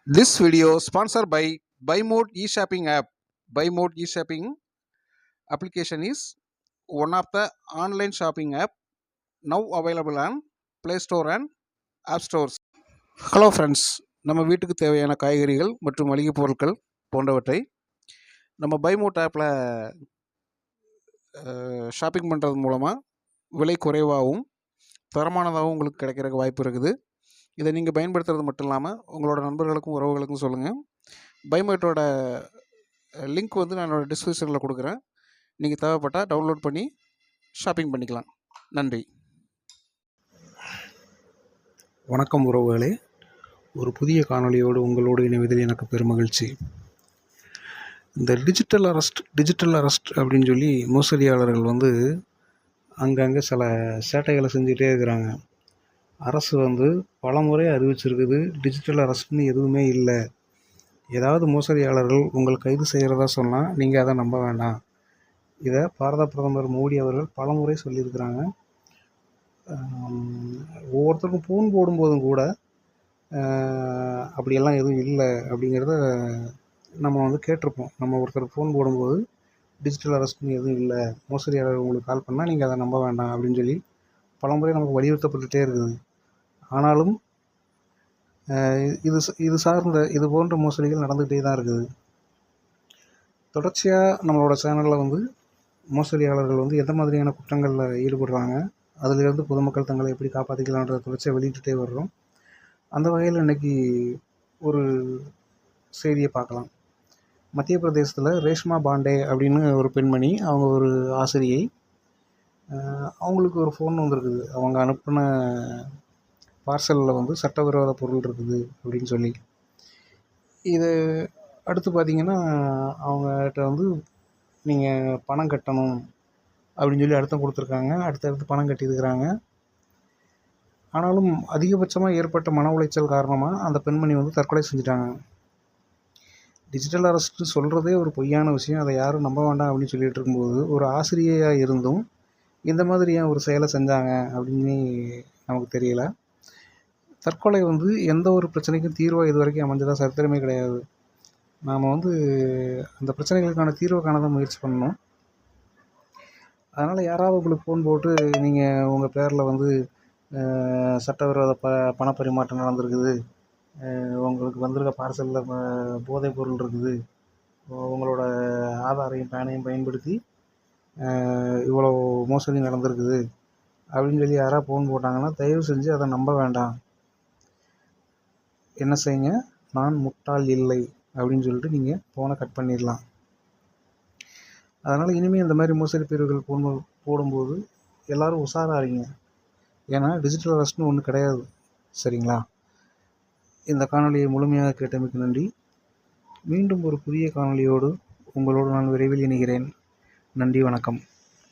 This video sponsored by BuyMode e-shopping app. BuyMode e-shopping application is one of the online shopping app now available on Play Store and App Stores. Hello friends, நம்ம வீட்டுக்கு தேவையான காய்கறிகள் மற்றும் மளிகை பொருட்கள் போன்றவற்றை நம்ம பைமோட் ஆப்பில் ஷாப்பிங் பண்ணுறது மூலமாக விலை குறைவாகவும் தரமானதாகவும் உங்களுக்கு கிடைக்கிறதுக்கு வாய்ப்பு இருக்குது. இதை நீங்கள் பயன்படுத்துறது மட்டும் இல்லாமல் உங்களோட நண்பர்களுக்கும் உறவுகளுக்கும் சொல்லுங்கள். பைமோட்டோட லிங்க் வந்து நான் என்னோடய டிஸ்கிரிப்ஷனில் கொடுக்குறேன். நீங்கள் தேவைப்பட்டால் டவுன்லோட் பண்ணி ஷாப்பிங் பண்ணிக்கலாம். நன்றி. வணக்கம் உறவுகளே, ஒரு புதிய காணொளியோடு உங்களோடு இணைவதில் எனக்கு பெருமகிழ்ச்சி. இந்த டிஜிட்டல் அரெஸ்ட் அப்படின்னு சொல்லி மோசடியாளர்கள் வந்து அங்கங்கே சில சேட்டைகளை செஞ்சுட்டே இருக்கிறாங்க. அரசு வந்து பல முறை அறிவிச்சிருக்குது, டிஜிட்டல் அரெஸ்ட்னு எதுவுமே இல்லை. ஏதாவது மோசடியாளர்கள் உங்கள் கைது செய்கிறதா சொன்னால் நீங்கள் அதை நம்ப வேண்டாம். இதை பாரத பிரதமர் மோடி அவர்கள் பல முறை சொல்லியிருக்கிறாங்க. ஒவ்வொருத்தருக்கும் ஃபோன் போடும்போதும் கூட அப்படியெல்லாம் எதுவும் இல்லை அப்படிங்கிறத நம்ம வந்து கேட்டிருப்போம். நம்ம ஒருத்தருக்கு ஃபோன் போடும்போது டிஜிட்டல் அரெஸ்ட்னு எதுவும் இல்லை, மோசடியாளர் உங்களுக்கு கால் பண்ணால் நீங்கள் அதை நம்ப வேண்டாம் அப்படின்னு சொல்லி பல முறை நமக்கு வலியுறுத்தப்பட்டுகிட்டே இருக்குது. ஆனாலும் இது சார்ந்த இது போன்ற மோசடிகள் நடந்துகிட்டே தான் இருக்குது. தொடர்ச்சியாக நம்மளோட சேனலில் வந்து மோசடியாளர்கள் வந்து எந்த மாதிரியான குற்றங்களில் ஈடுபடுறாங்க, அதிலிருந்து பொதுமக்கள் தங்களை எப்படி காப்பாற்றிக்கலான்ற தொடர்ச்சியாக வெளியிட்டுட்டே வர்றோம். அந்த வகையில் இன்றைக்கி ஒரு செய்தியை பார்க்கலாம். மத்திய பிரதேசத்தில் ரேஷ்மா பாண்டே அப்படின்னு ஒரு பெண்மணி, அவங்க ஒரு ஆசிரியை. அவங்களுக்கு ஒரு ஃபோன் வந்திருக்குது, அவங்க அனுப்பின பார்சலில் வந்து சட்டவிரோத பொருள் இருக்குது அப்படின்னு சொல்லி. இது அடுத்து பார்த்திங்கன்னா அவங்ககிட்ட வந்து நீங்கள் பணம் கட்டணும் அப்படின்னு சொல்லி அழுத்தம் கொடுத்துருக்காங்க. அடுத்தடுத்து பணம் கட்டியிருக்கிறாங்க. ஆனாலும் அதிகபட்சமாக ஏற்பட்ட மன உளைச்சல் காரணமாக அந்த பெண்மணி வந்து தற்கொலை செஞ்சுட்டாங்க. டிஜிட்டல் அரெஸ்ட்டு சொல்கிறதே ஒரு பொய்யான விஷயம், அதை யாரும் நம்ப வேண்டாம் அப்படின்னு சொல்லிகிட்டு இருக்கும்போது ஒரு ஆசிரியையாக இருந்தும் இந்த மாதிரி ஏன் ஒரு செயலை செஞ்சாங்க அப்படின்னு நமக்கு தெரியல. தற்கொலை வந்து எந்த ஒரு பிரச்சனைக்கும் தீர்வாக இது வரைக்கும் அமைஞ்சதாக சரித்திரமே கிடையாது. நாம் வந்து அந்த பிரச்சனைகளுக்கான தீர்வை காண தான் முயற்சி பண்ணணும். அதனால் யாராவது உங்களுக்கு ஃபோன் போட்டு நீங்கள் உங்கள் பேரில் வந்து சட்டவிரோத பணப்பரிமாற்றம் நடந்திருக்குது, உங்களுக்கு வந்திருக்க பார்சலில் போதைப் பொருள் இருக்குது, உங்களோட ஆதாரையும் பேனையும் பயன்படுத்தி இவ்வளோ மோசடி நடந்திருக்குது அப்படின்னு சொல்லி யாராவது ஃபோன் போட்டாங்கன்னா தயவு செஞ்சு அதை நம்ப வேண்டாம். என்ன செய்யுங்க, நான் முட்டாள் இல்லை அப்படின்னு சொல்லிட்டு நீங்கள் ஃபோனை கட் பண்ணிடலாம். அதனால் இனிமேல் இந்த மாதிரி மோசடி பிரிவுகள் போடும்போது எல்லோரும் உஷாராகிறீங்க. ஏன்னா டிஜிட்டல் அரெஸ்ட்னு ஒன்று கிடையாது. சரிங்களா? இந்த காணொலியை முழுமையாக கேட்டமைக்கு நன்றி. மீண்டும் ஒரு புதிய காணொலியோடு உங்களோடு நான் விரைவில் இணைகிறேன். நன்றி, வணக்கம்.